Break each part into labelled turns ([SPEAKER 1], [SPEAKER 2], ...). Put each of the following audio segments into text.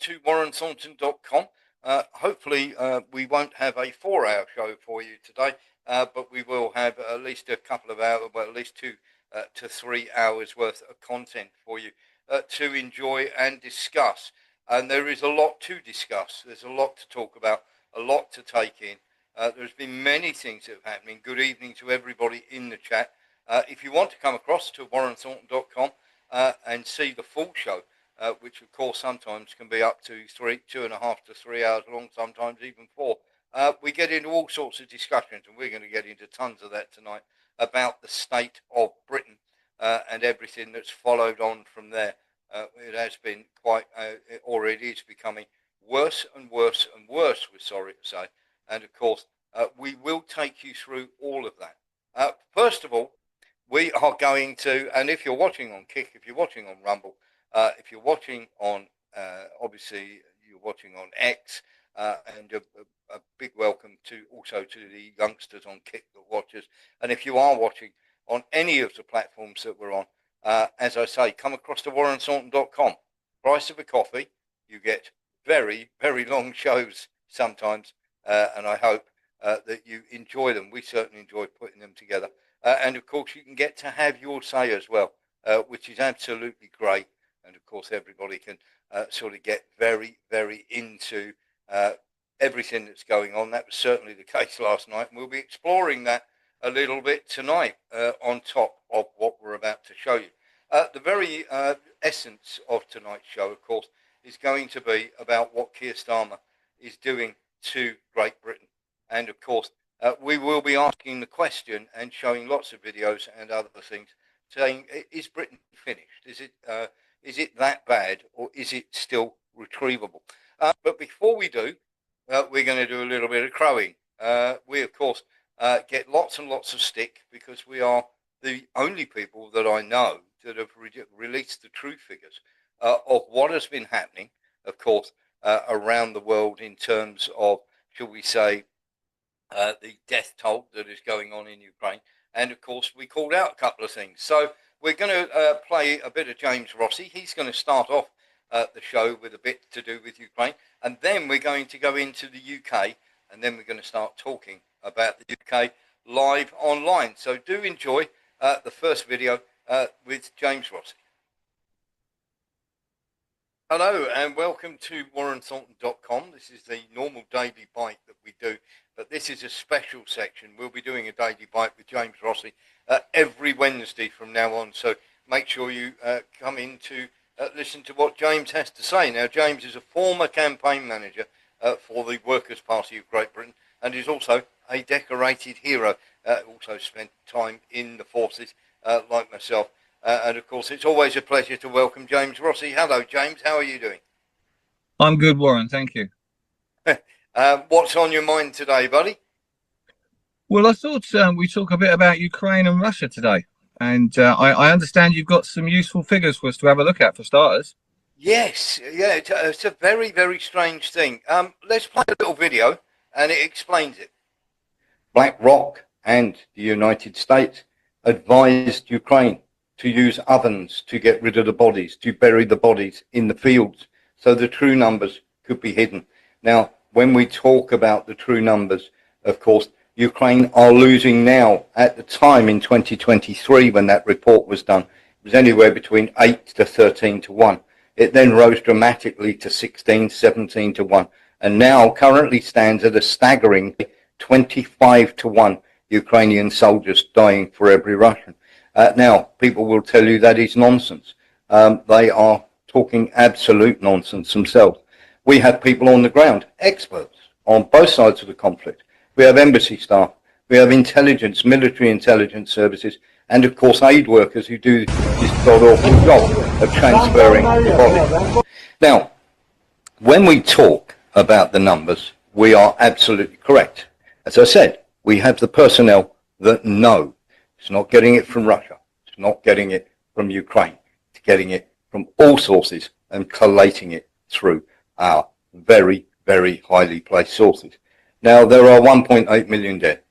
[SPEAKER 1] to warrenthornton.com. Hopefully, we won't have a 4-hour show for you today, but we will have at least a couple of hours, well, at least 2 to 3 hours worth of content for you to enjoy and discuss. And there is a lot to discuss. There's a lot to talk about, a lot to take in. There's been many things that have happened. Good evening to everybody in the chat. If you want to come across to warrenthornton.com and see the full show, which of course sometimes can be up to 2.5 to 3 hours long, sometimes even 4. We get into all sorts of discussions, and we're going to get into tons of that tonight about the state of Britain and everything that's followed on from there. It has been quite, or it is becoming worse and worse and worse, we're sorry to say. And of course, we will take you through all of that. First of all, we are going to, and if you're watching on Kick, if you're watching on Rumble, if you're watching on, obviously, you're watching on X, and a big welcome to also to the youngsters on Kick that watch us. And if you are watching on any of the platforms that we're on, as I say, come across to warrenthornton.com. Price of a coffee. You get very, very long shows sometimes, and I hope that you enjoy them. We certainly enjoy putting them together. And of course, you can get to have your say as well, which is absolutely great. And of course, everybody can sort of get very, very into everything that's going on. That was certainly the case last night. And we'll be exploring that a little bit tonight on top of what we're about to show you. The very essence of tonight's show, of course, is going to be about what Keir Starmer is doing to Great Britain. And of course, we will be asking the question and showing lots of videos and other things saying, is Britain finished? Is it that bad, or is it still retrievable? But before we do, we're going to do a little bit of crowing. We, of course, get lots and lots of stick because we are the only people that I know that have released the true figures of what has been happening, of course, around the world in terms of, shall we say, the death toll that is going on in Ukraine. And, of course, we called out a couple of things. So we're going to play a bit of James Rossi. He's going to start off the show with a bit to do with Ukraine. And then we're going to go into the UK. And then we're going to start talking about the UK live online. So do enjoy the first video with James Rossi. Hello and welcome to warrenthornton.com. This is the normal daily bite that we do, but this is a special section. We'll be doing a daily bite with James Rossi every Wednesday from now on, so make sure you come in to listen to what James has to say. Now, James is a former campaign manager for the Workers' Party of Great Britain and is also a decorated hero. Also spent time in the forces like myself. And of course, it's always a pleasure to welcome James Rossi. Hello, James. How are you doing?
[SPEAKER 2] I'm good, Warren. Thank you.
[SPEAKER 1] What's on your mind today, buddy?
[SPEAKER 2] Well, I thought we talk a bit about Ukraine and Russia today. And I understand you've got some useful figures for us to have a look at, for starters.
[SPEAKER 1] Yes. Yeah, it's a very, very strange thing. Let's play a little video, and it explains it. BlackRock and the United States advised Ukraine to use ovens to get rid of the bodies, to bury the bodies in the fields, so the true numbers could be hidden. Now, when we talk about the true numbers, of course, Ukraine are losing now. At the time in 2023, when that report was done, it was anywhere between 8 to 13 to 1. It then rose dramatically to 16, 17 to 1, and now currently stands at a staggering 25 to 1 Ukrainian soldiers dying for every Russian. Now, people will tell you that is nonsense. They are talking absolute nonsense themselves. We have people on the ground, experts on both sides of the conflict. We have embassy staff. We have intelligence, military intelligence services, and of course aid workers who do this god-awful job of transferring the body. Now, when we talk about the numbers, we are absolutely correct. As I said, we have the personnel that know. It's not getting it from Russia. It's not getting it from Ukraine. It's getting it from all sources and collating it through our very, very highly placed sources. Now, there are 1.8 million dead.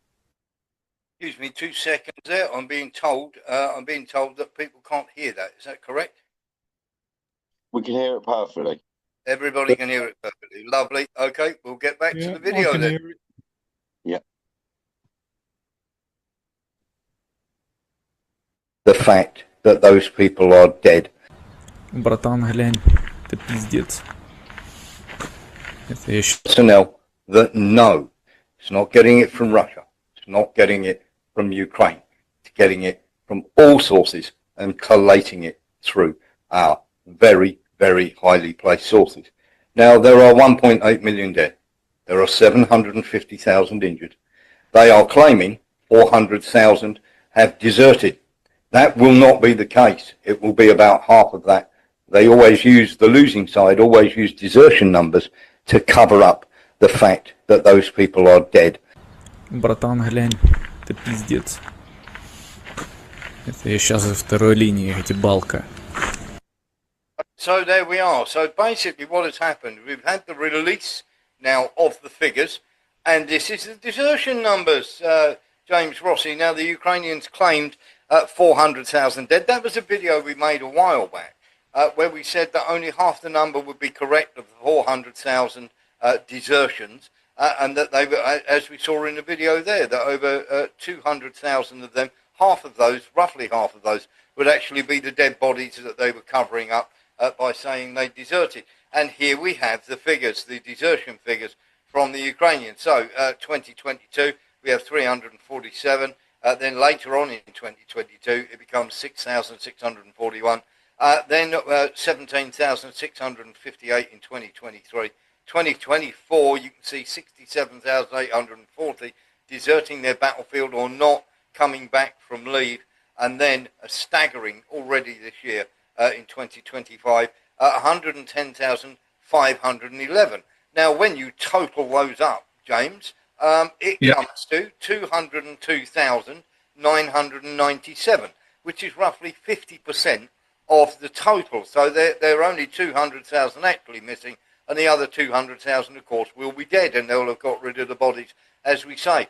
[SPEAKER 1] Excuse me 2 seconds there. I'm being told that people can't hear that. Is that correct?
[SPEAKER 3] We can hear it perfectly.
[SPEAKER 1] Everybody can hear it perfectly. Lovely. Okay, we'll get back to the video then.
[SPEAKER 3] Yeah.
[SPEAKER 1] The fact that those people are dead.
[SPEAKER 4] Братан, глянь, это пиздец. Это еще...
[SPEAKER 1] Personnel that know it's not getting it from Russia, it's not getting it from Ukraine, it's getting it from all sources and collating it through our very, very highly placed sources. Now, there are 1.8 million dead. There are 750,000 injured. They are claiming 400,000 have deserted. That will not be the case. It will be about half of that. They always use, the losing side always use desertion numbers to cover up the fact that those people are dead.
[SPEAKER 4] Братан, глянь, это пиздец. Это я сейчас за второй линии, эти балка.
[SPEAKER 1] So there we are. So basically what has happened, we've had the release now of the figures, and this is the desertion numbers, James Rossi. Now the Ukrainians claimed 400,000 dead. That was a video we made a while back, where we said that only half the number would be correct of the 400,000 desertions, and that they were, as we saw in the video there, that over 200,000 of them, half of those, roughly half of those, would actually be the dead bodies that they were covering up by saying they deserted. And here we have the figures, the desertion figures from the Ukrainians. So 2022, we have 347. Then later on in 2022, it becomes 6,641. Then 17,658 in 2023. 2024, you can see 67,840 deserting their battlefield or not coming back from leave. And then a staggering already this year in 2025, 110,511. Now, when you total those up, James, it comes to 202,997, which is roughly 50% of the total. So there are only 200,000 actually missing, and the other 200,000, of course, will be dead, and they'll have got rid of the bodies, as we say.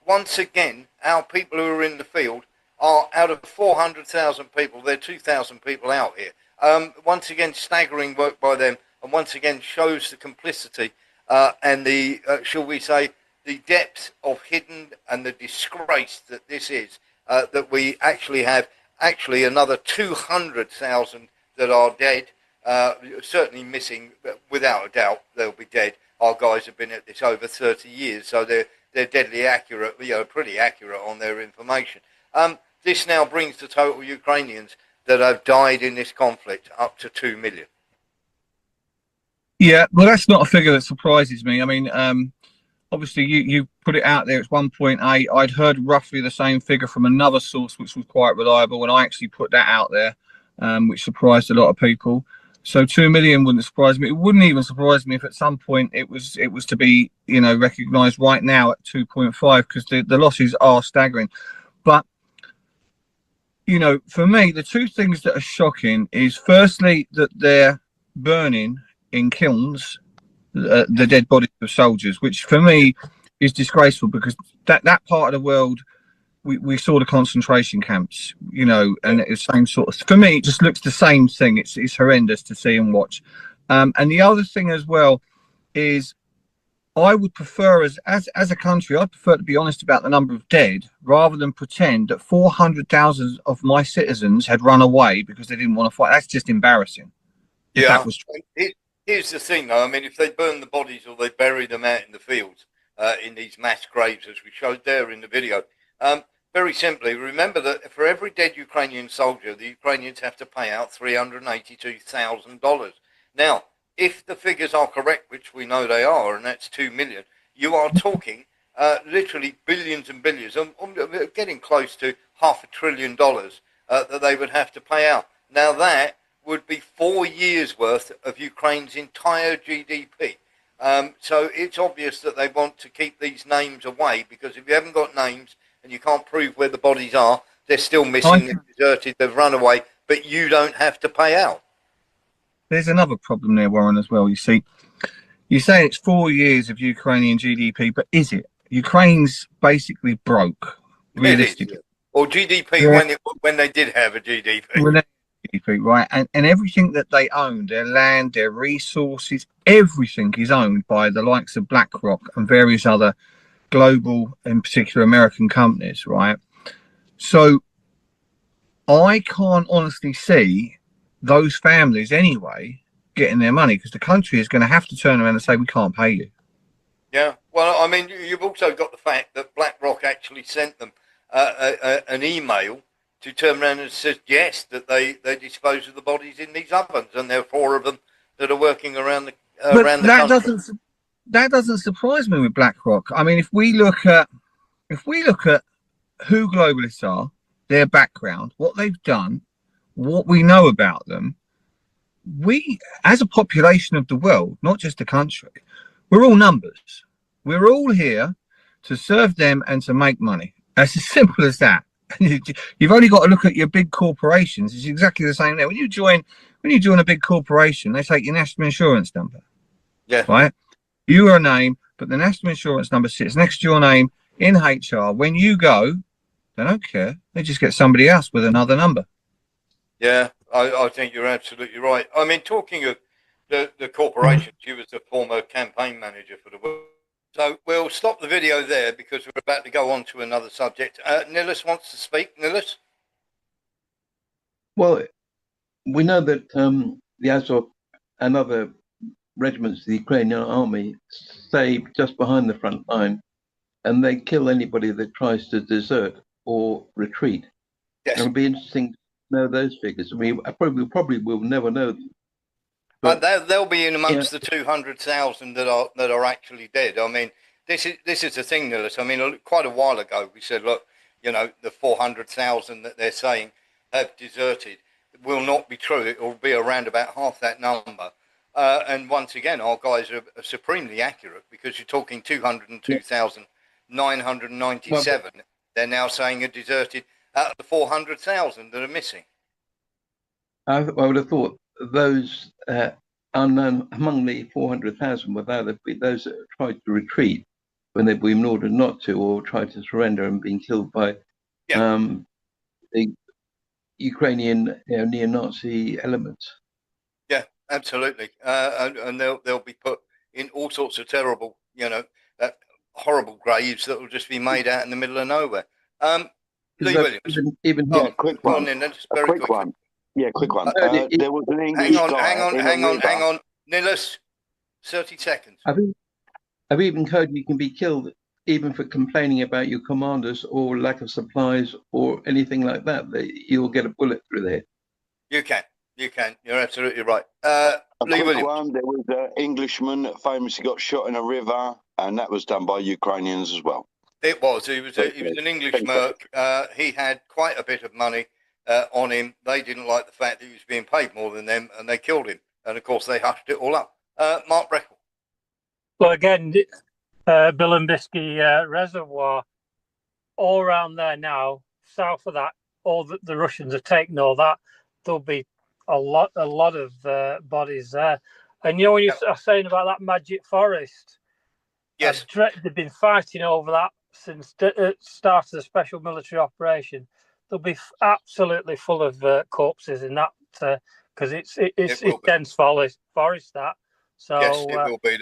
[SPEAKER 1] Once again, our people who are in the field are out of 400,000 people, there are 2,000 people out here. Once again, staggering work by them, and once again shows the complicity and the, shall we say, the depth of hidden and the disgrace that this is, that we actually have another 200,000 that are dead, certainly missing, without a doubt, they'll be dead. Our guys have been at this over 30 years, so they're deadly accurate, pretty accurate on their information. This now brings the total Ukrainians that have died in this conflict up to 2 million.
[SPEAKER 2] Yeah, well, that's not a figure that surprises me. I mean, obviously, you put it out there, it's 1.8. I'd heard roughly the same figure from another source, which was quite reliable, and I actually put that out there, which surprised a lot of people. So 2 million wouldn't surprise me. It wouldn't even surprise me if at some point it was to be, recognised right now at 2.5, because the losses are staggering. But for me, the two things that are shocking is, firstly, that they're burning in kilns the dead bodies of soldiers, which for me is disgraceful, because that part of the world, we saw the concentration camps, and it's the same sort of, for me, it just looks the same thing. It's horrendous to see and watch. And the other thing as well is, I would prefer, as a country, I'd prefer to be honest about the number of dead, rather than pretend that 400,000 of my citizens had run away because they didn't want to fight. That's just embarrassing.
[SPEAKER 1] Yeah.
[SPEAKER 2] That was true.
[SPEAKER 1] Here's the thing, though. I mean, if they burn the bodies or they bury them out in the fields, in these mass graves, as we showed there in the video, very simply, remember that for every dead Ukrainian soldier, the Ukrainians have to pay out $382,000. Now, if the figures are correct, which we know they are, and that's 2 million, you are talking literally billions and billions, getting close to $500 billion that they would have to pay out. Now that would be 4 years' worth of Ukraine's entire GDP. So it's obvious that they want to keep these names away, because if you haven't got names and you can't prove where the bodies are, they're still missing, they've deserted, they've run away, but you don't have to pay out.
[SPEAKER 2] There's another problem there, Warren, as well. You see, you say it's 4 years of Ukrainian GDP, but is it? Ukraine's basically broke, realistically.
[SPEAKER 1] Or GDP when they did have a GDP.
[SPEAKER 2] right? And everything that they own, their land, their resources, everything is owned by the likes of BlackRock and various other global, in particular American companies, right? So I can't honestly see those families anyway getting their money, because the country is going to have to turn around and say, we can't pay you.
[SPEAKER 1] Yeah, well, I mean, you've also got the fact that BlackRock actually sent them an email to turn around and suggest that they dispose of the bodies in these ovens, and there are 4 of them that are working around the country.
[SPEAKER 2] That doesn't surprise me with BlackRock. I mean, if we look at who globalists are, their background, what they've done, what we know about them, we, as a population of the world, not just the country, we're all numbers. We're all here to serve them and to make money. That's as simple as that. You've only got to look at your big corporations. It's exactly the same there. When you join a big corporation, they take your national insurance number.
[SPEAKER 1] Yeah.
[SPEAKER 2] Right? You are a name, but the national insurance number sits next to your name in HR. When you go, they don't care. They just get somebody else with another number.
[SPEAKER 1] Yeah, I think you're absolutely right. I mean, talking of the corporations, you was a former campaign manager for the world. So we'll stop the video there because we're about to go on to another subject. Nilis wants to speak. Nilis?
[SPEAKER 3] Well, we know that the Azov and other regiments of the Ukrainian army stay just behind the front line, and they kill anybody that tries to desert or retreat.
[SPEAKER 1] Yes.
[SPEAKER 3] And it'll be interesting to know those figures. I mean, I probably will never know them.
[SPEAKER 1] But they'll be in amongst the 200,000 that are actually dead. I mean, this is the thing, Nilis. I mean, quite a while ago we said, look, you know, the 400,000 that they're saying have deserted will not be true. It will be around about half that number. And once again, our guys are supremely accurate, because you're talking 202,997. They're now saying are deserted out of the 400,000 that are missing.
[SPEAKER 3] I would have thought those unknown among the 400,000 would either be those that tried to retreat when they've been ordered not to, or tried to surrender and been killed by the Ukrainian neo-Nazi elements.
[SPEAKER 1] Yeah, absolutely. And they'll be put in all sorts of terrible, horrible graves that will just be made out in the middle of nowhere. Lee Williams.
[SPEAKER 5] Quick one. Quick one. There was an English
[SPEAKER 1] hang on. Nilis, 30 seconds.
[SPEAKER 3] I've even heard you can be killed even for complaining about your commanders or lack of supplies or anything like that. You'll get a bullet through the head.
[SPEAKER 1] You can. You're absolutely right. Lee Williams.
[SPEAKER 5] There was an Englishman that famously got shot in a river, and that was done by Ukrainians as well.
[SPEAKER 1] It was. He was an English merc. He had quite a bit of money on him. They didn't like the fact that he was being paid more than them, and they killed him. And of course, they hushed it all up. Mark Breckle.
[SPEAKER 6] Well, again, Bilimbisky Reservoir, all around there now, south of that, all the Russians have taken all that. There'll be a lot of bodies there. And when you are saying about that magic forest,
[SPEAKER 1] yes,
[SPEAKER 6] they've been fighting over that since the start of the special military operation. They'll be absolutely full of corpses in that, because it's dense forest that. So
[SPEAKER 1] yes, it will be.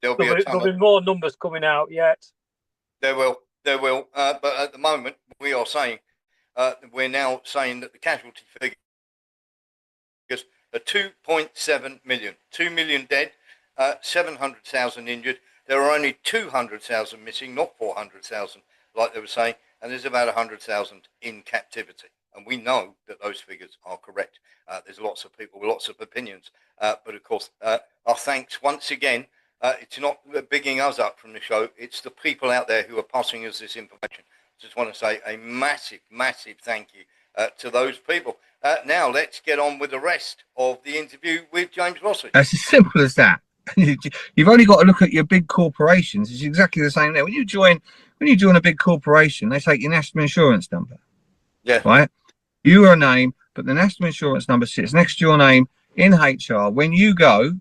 [SPEAKER 1] There'll be
[SPEAKER 6] more numbers coming out yet.
[SPEAKER 1] There will. But at the moment, we're now saying that the casualty figures are 2.7 million. 2 million dead, 700,000 injured. There are only 200,000 missing, not 400,000, like they were saying, and there's about 100,000 in captivity. And we know that those figures are correct. There's lots of people with lots of opinions. But of course, our thanks once again. It's not bigging us up from the show. It's the people out there who are passing us this information. Just want to say a massive, massive thank you to those people. Now let's get on with the rest of the interview with James Rossi.
[SPEAKER 2] That's as simple as that. You've only got to look at your big corporations. It's exactly the same there. When you join a big corporation, they take your national insurance number.
[SPEAKER 1] Yeah.
[SPEAKER 2] Right? You are a name, but the national insurance number sits next to your name in HR. When you go,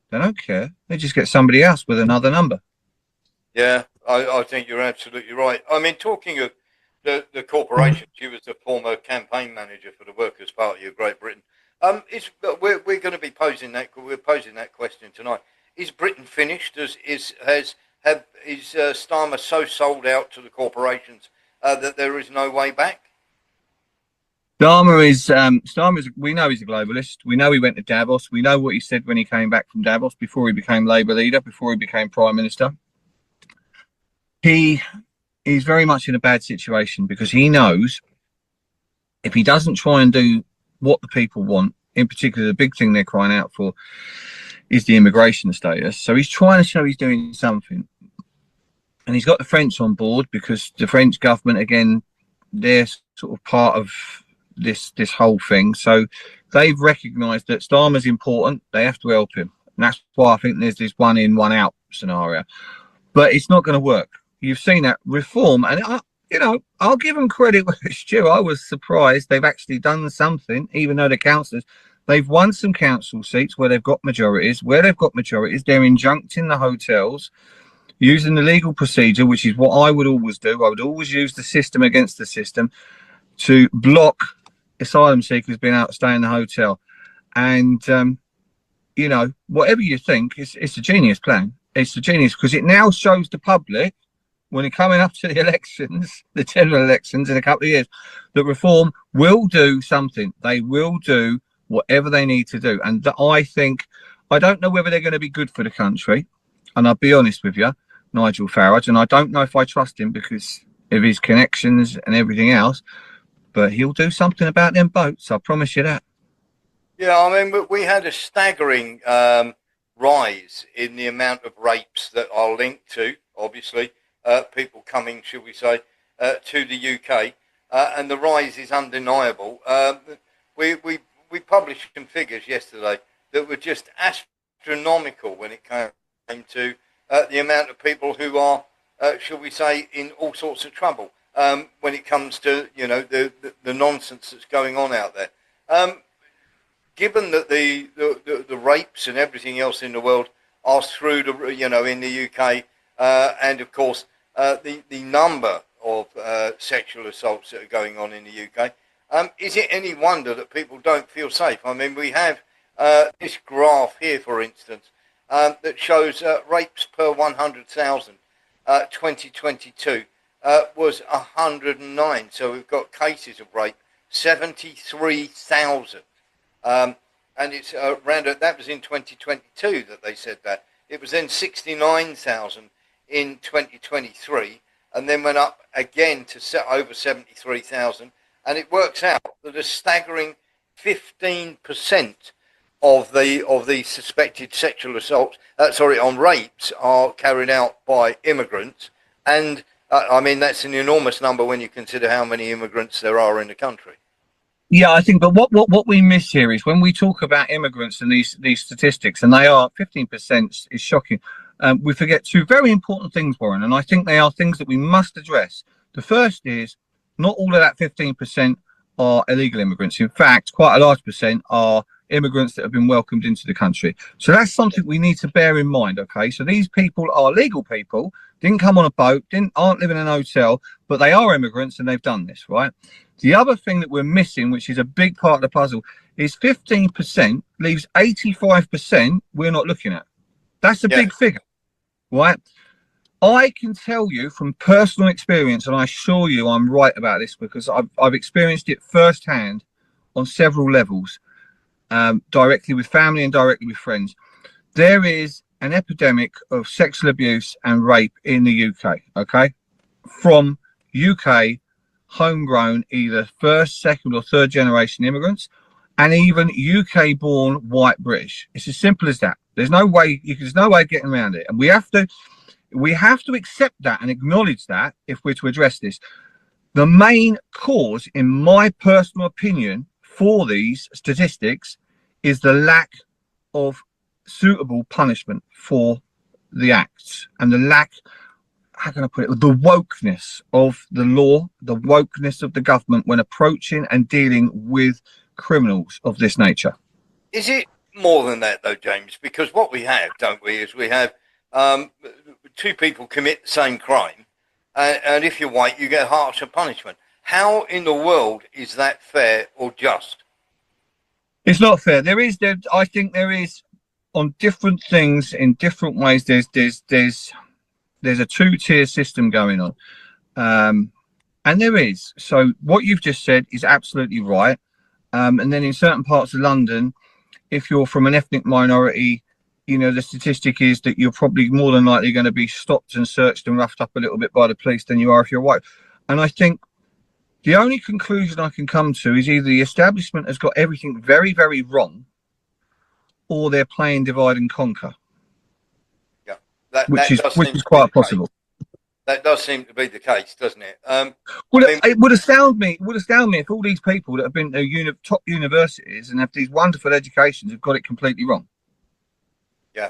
[SPEAKER 2] they don't care. They just get somebody else with another number.
[SPEAKER 1] Yeah, I think you're absolutely right. I mean, talking of the corporation. She was the former campaign manager for the Workers' Party of Great Britain. We're going to be posing that. We're posing that question tonight. Is Britain finished? Is Starmer so sold out to the corporations that there is no way back?
[SPEAKER 2] Starmer's. We know he's a globalist. We know he went to Davos. We know what he said when he came back from Davos before he became Labour leader, before he became Prime Minister. He is very much in a bad situation because he knows if he doesn't try and do what the people want, in particular, the big thing they're crying out for is the immigration status. So he's trying to show he's doing something. And he's got the French on board because the French government, again, they're sort of part of this whole thing. So they've recognised that Starmer's important. They have to help him. And that's why I think there's this one in, one out scenario. But it's not going to work. You've seen that reform. And, I'll give them credit where it's due. I was surprised they've actually done something, even though the councillors, they've won some council seats where they've got majorities. Where they've got majorities, they're injuncting the hotels, using the legal procedure, which is what I would always do. I would always use the system against the system to block asylum seekers being able to stay in the hotel. And, whatever you think, it's a genius plan. It's a genius because it now shows the public when they're coming up to the elections, the general elections in a couple of years, that reform will do something. They will do whatever they need to do. And I don't know whether they're going to be good for the country. And I'll be honest with you, Nigel Farage, and I don't know if I trust him because of his connections and everything else, but he'll do something about them boats. I promise you that.
[SPEAKER 1] Yeah, I mean, we had a staggering rise in the amount of rapes that are linked to, obviously, people coming, should we say, to the UK, and the rise is undeniable. We published some figures yesterday that were just astronomical when it came to the amount of people who are, shall we say, in all sorts of trouble when it comes to the nonsense that's going on out there. Given that the rapes and everything else in the world are through the in the UK, and of course the number of sexual assaults that are going on in the UK, is it any wonder that people don't feel safe? I mean, we have this graph here, for instance, that shows rapes per 100,000. 2022 was 109. So we've got cases of rape 73,000. And it's around, that was in 2022 that they said that. It was then 69,000 in 2023, and then went up again to over 73,000. And it works out that a staggering 15% of the suspected sexual assaults, on rapes, are carried out by immigrants. And I mean, that's an enormous number when you consider how many immigrants there are in the country.
[SPEAKER 2] Yeah, I think, but what we miss here is when we talk about immigrants and these statistics, and they are 15% is shocking. We forget two very important things, Warren, and I think they are things that we must address. The first is not all of that 15% are illegal immigrants. In fact, quite a large percent are immigrants that have been welcomed into the country. So that's something we need to bear in mind. Okay, so these people are legal people, didn't come on a boat, aren't living in a hotel, but they are immigrants and they've done this, right? The other thing that we're missing, which is a big part of the puzzle, is 15% leaves 85% we're not looking at. That's a big figure, right? I can tell you from personal experience, and I assure you I'm right about this because I've experienced it firsthand on several levels, directly with family and directly with friends. There is an epidemic of sexual abuse and rape in the UK, okay? From UK homegrown, either first, second or third generation immigrants, and even UK born white British. It's as simple as that. There's no way of getting around it. And we have to accept that and acknowledge that if we're to address this. The main cause, in my personal opinion, for these statistics is the lack of suitable punishment for the acts and the lack, how can I put it, the wokeness of the law, the wokeness of the government when approaching and dealing with criminals of this nature.
[SPEAKER 1] Is it more than that, though, James? Because what we have, don't we, is we have two people commit the same crime, and if you're white, you get harsher punishment. How in the world is that fair or just?
[SPEAKER 2] It's not fair. I think there is, on different things in different ways. There's a two-tier system going on, and there is. So what you've just said is absolutely right. And then in certain parts of London, if you're from an ethnic minority, you know, the statistic is that you're probably more than likely going to be stopped and searched and roughed up a little bit by the police than you are if you're white. And I think the only conclusion I can come to is either the establishment has got everything very, very wrong, or they're playing divide and conquer.
[SPEAKER 1] Yeah,
[SPEAKER 2] which is quite possible.
[SPEAKER 1] That does seem to be the case, doesn't it?
[SPEAKER 2] It would astound me. It would astound me if all these people that have been to top universities and have these wonderful educations have got it completely wrong.
[SPEAKER 1] Yeah.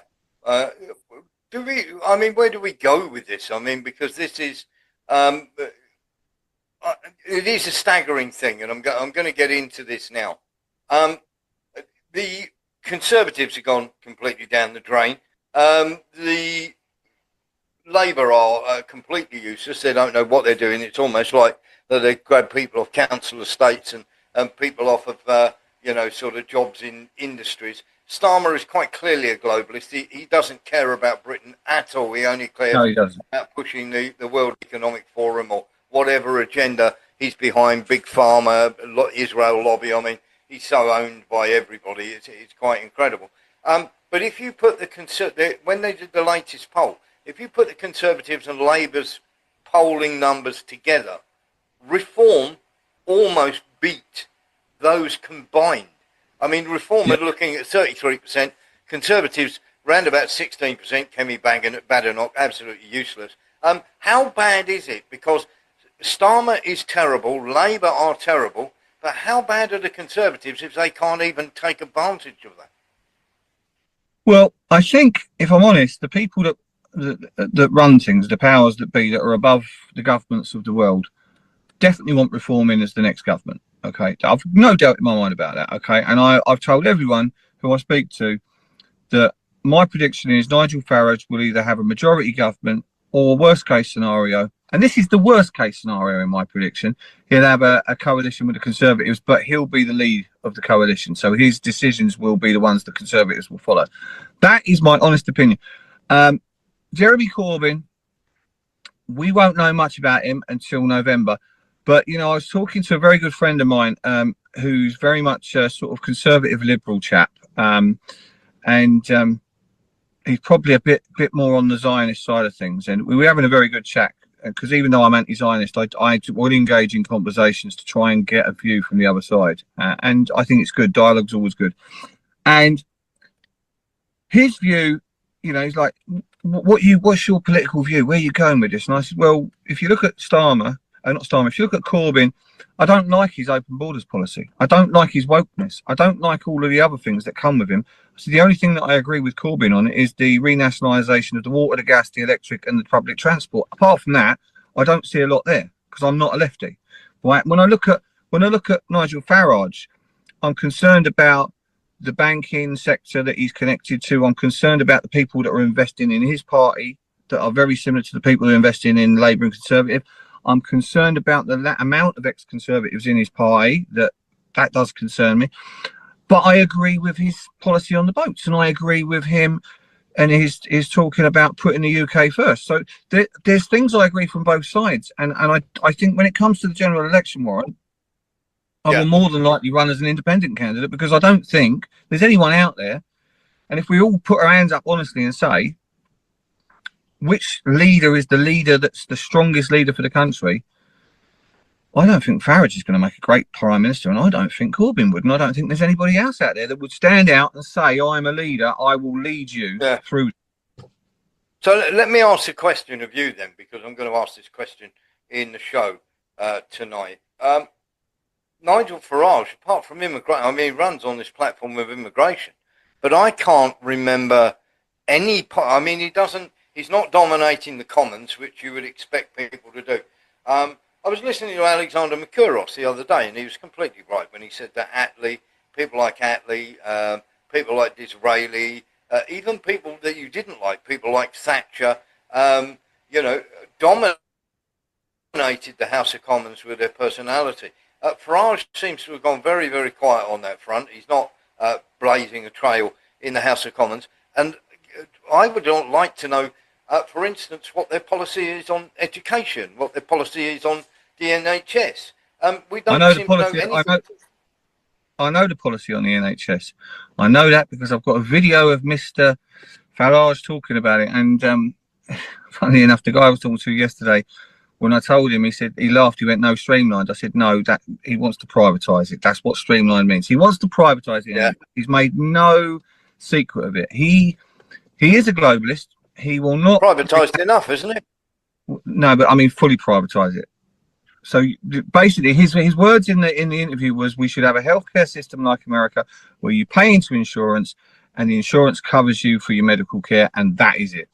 [SPEAKER 1] Do we? I mean, where do we go with this? I mean, because this is, it is a staggering thing, and I'm going to get into this now. The Conservatives have gone completely down the drain. The Labour are completely useless. They don't know what they're doing. It's almost like that they grab people off council estates and people off of, sort of jobs in industries. Starmer is quite clearly a globalist. He doesn't care about Britain at all. He only cares about pushing the World Economic Forum or whatever agenda he's behind, Big Pharma, Israel lobby. I mean, he's so owned by everybody. It's quite incredible. But if you put when they did the latest poll, if you put the Conservatives and Labour's polling numbers together, Reform almost beat those combined. I mean, Reform are looking at 33%, Conservatives round about 16%, Kemi Badenoch, absolutely useless. How bad is it? Because Starmer is terrible, Labour are terrible, but how bad are the Conservatives if they can't even take advantage of that?
[SPEAKER 2] Well, I think, if I'm honest, the people that run things, the powers that be that are above the governments of the world, definitely want reform in as the next government. Okay, I've no doubt in my mind about that. Okay, and I've told everyone who I speak to that my prediction is Nigel Farage will either have a majority government or, worst case scenario, and this is the worst case scenario in my prediction, he'll have a coalition with the Conservatives, but he'll be the lead of the coalition. So his decisions will be the ones the Conservatives will follow. That is my honest opinion. Jeremy Corbyn, we won't know much about him until November. But, you know, I was talking to a very good friend of mine who's very much a sort of conservative liberal chap. And he's probably a bit more on the Zionist side of things. And we were having a very good chat because even though I'm anti-Zionist, I would engage in conversations to try and get a view from the other side. And I think it's good. Dialogue's always good. And his view, you know, he's like, what's your political view? Where are you going with this? And I said, well, if you look at Starmer, if you look at Corbyn, I don't like his open borders policy. I don't like his wokeness. I don't like all of the other things that come with him. So the only thing that I agree with Corbyn on is the renationalisation of the water, the gas, the electric and the public transport. Apart from that, I don't see a lot there because I'm not a lefty. Right? When I look at Nigel Farage, I'm concerned about the banking sector that he's connected to. I'm concerned about the people that are investing in his party that are very similar to the people who are investing in Labour and Conservative. I'm concerned about the amount of ex-Conservatives in his party. That does concern me. But I agree with his policy on the boats, and I agree with him and his talking about putting the UK first. So there's things I agree from both sides. And I think when it comes to the general election warrant, I will more than likely run as an independent candidate because I don't think there's anyone out there. And if we all put our hands up honestly and say, which leader is the leader that's the strongest leader for the country? I don't think Farage is going to make a great prime minister, and I don't think Corbyn would, and I don't think there's anybody else out there that would stand out and say, I'm a leader, I will lead you through.
[SPEAKER 1] So let me ask a question of you then, because I'm going to ask this question in the show tonight. Nigel Farage, apart from immigration, I mean, he runs on this platform of immigration, but I can't remember any part. I mean, he's not dominating the Commons, which you would expect people to do. I was listening to Alexander Makouros the other day, and he was completely right when he said that Attlee, people like Attlee, people like Disraeli, even people that you didn't like, people like Thatcher, dominate dominated the House of Commons with their personality. Farage seems to have gone very, very quiet on that front. He's not blazing a trail in the House of Commons. And I would like to know, for instance, what their policy is on education, what their policy is on the NHS. We don't seem to know anything.
[SPEAKER 2] I know the policy on the NHS. I know that because I've got a video of Mr. Farage talking about it. And funnily enough, the guy I was talking to yesterday, when I told him, he said, he laughed, he went, no, streamlined. I said, no, that he wants to privatise it. That's what streamlined means. He wants to privatise it. Yeah. He's made no secret of it. He is a globalist. He will not
[SPEAKER 1] privatised enough, isn't it?
[SPEAKER 2] No, but I mean fully privatise it. So basically, his words in the interview was, we should have a healthcare system like America, where you pay into insurance, and the insurance covers you for your medical care, and that is it.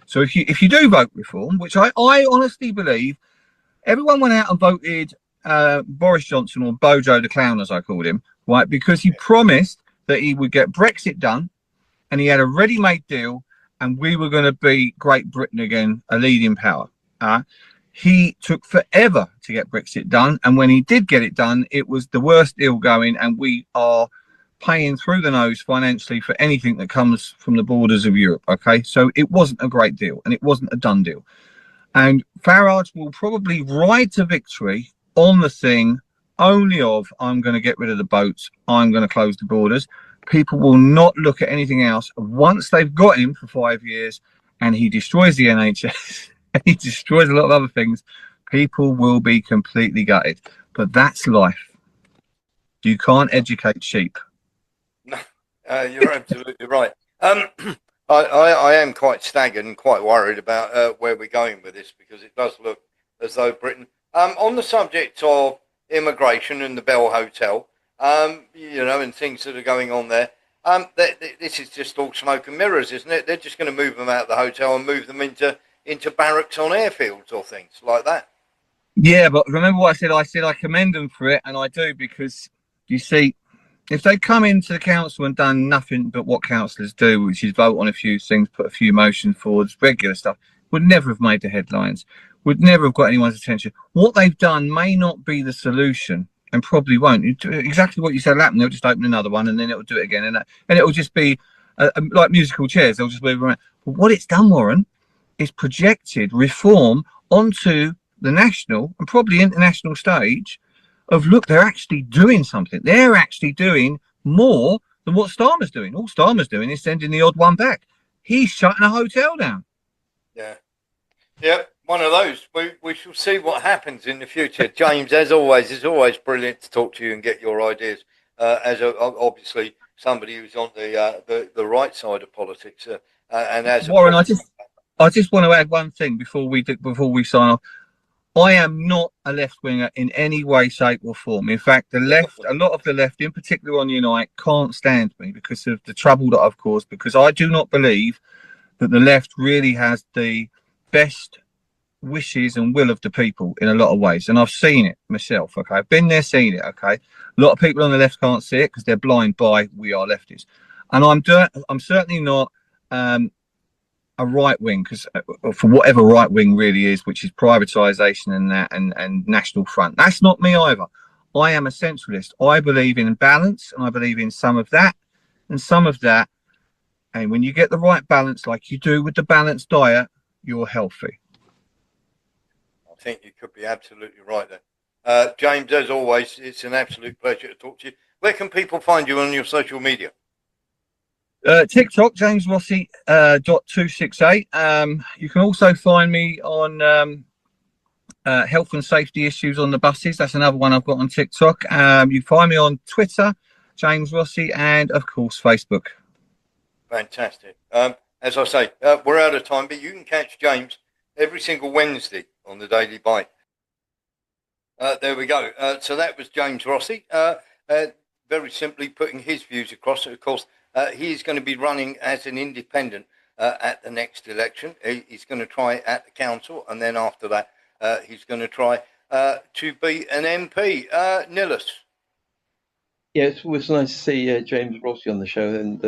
[SPEAKER 2] So if you do vote reform, which I honestly believe, everyone went out and voted Boris Johnson, or Bojo the Clown, as I called him, right? Because he promised that he would get Brexit done, and he had a ready-made deal, and we were going to be Great Britain again, a leading power. He took forever to get Brexit done, and when he did get it done, it was the worst deal going, and we are paying through the nose financially for anything that comes from the borders of Europe. Okay, so it wasn't a great deal, and it wasn't a done deal. And Farage will probably ride to victory on the thing only of, I'm going to get rid of the boats, I'm going to close the borders. People will not look at anything else. Once they've got him for 5 years and he destroys the NHS, and he destroys a lot of other things, people will be completely gutted. But that's life. You can't educate sheep.
[SPEAKER 1] No, you're absolutely right. I am quite staggered and quite worried about where we're going with this, because it does look as though Britain, on the subject of immigration and the Bell Hotel, you know, and things that are going on there, this is just all smoke and mirrors, isn't it? They're just going to move them out of the hotel and move them into barracks on airfields or things like that. Yeah,
[SPEAKER 2] but remember what I said? I said I commend them for it, and I do, because you see, if they come into the council and done nothing but what councillors do, which is vote on a few things, put a few motions forward, regular stuff, would never have made the headlines, would never have got anyone's attention. What they've done may not be the solution, and probably won't. Exactly what you said will happen. They'll just open another one, and then it'll do it again, and it'll just be like musical chairs. They'll just move around. But what it's done, Warren, is projected reform onto the national and probably international stage of, look, they're actually doing something. They're actually doing more than what Starmer's doing. All Starmer's doing is sending the odd one back. He's shutting a hotel down. Yeah. Yep, one of those. We shall see what happens in the future. James, as always, it's always brilliant to talk to you and get your ideas. Obviously somebody who's on the right side of politics. And as Warren, I just want to add one thing before we sign off. I am not a left-winger in any way, shape or form. In fact, the left, a lot of the left, in particular on Unite, can't stand me because of the trouble that I've caused, because I do not believe that the left really has the best wishes and will of the people in a lot of ways. And I've seen it myself, okay? I've been there, seen it, okay? A lot of people on the left can't see it because they're blind by we are leftists. And I'm certainly not a right wing, because for whatever right wing really is, which is privatisation and that and National Front, that's not me either. I am a centralist. I believe in balance, and I believe in some of that and some of that. And when you get the right balance, like you do with the balanced diet, you're healthy. I think you could be absolutely right there. James, as always, it's an absolute pleasure to talk to you. Where can people find you on your social media? TikTok, James Rossi .268. You can also find me on health and safety issues on the buses. That's another one I've got on TikTok. You find me on Twitter, James Rossi, and of course Facebook. Fantastic. As I say, we're out of time, but you can catch James every single Wednesday on the Daily Bite. There we go. So that was James Rossi, very simply putting his views across. Of course, he is going to be running as an independent at the next election. He's going to try at the council, and then after that, he's going to try to be an MP. Nilus.
[SPEAKER 3] Yes, it was nice to see James Rossi on the show, and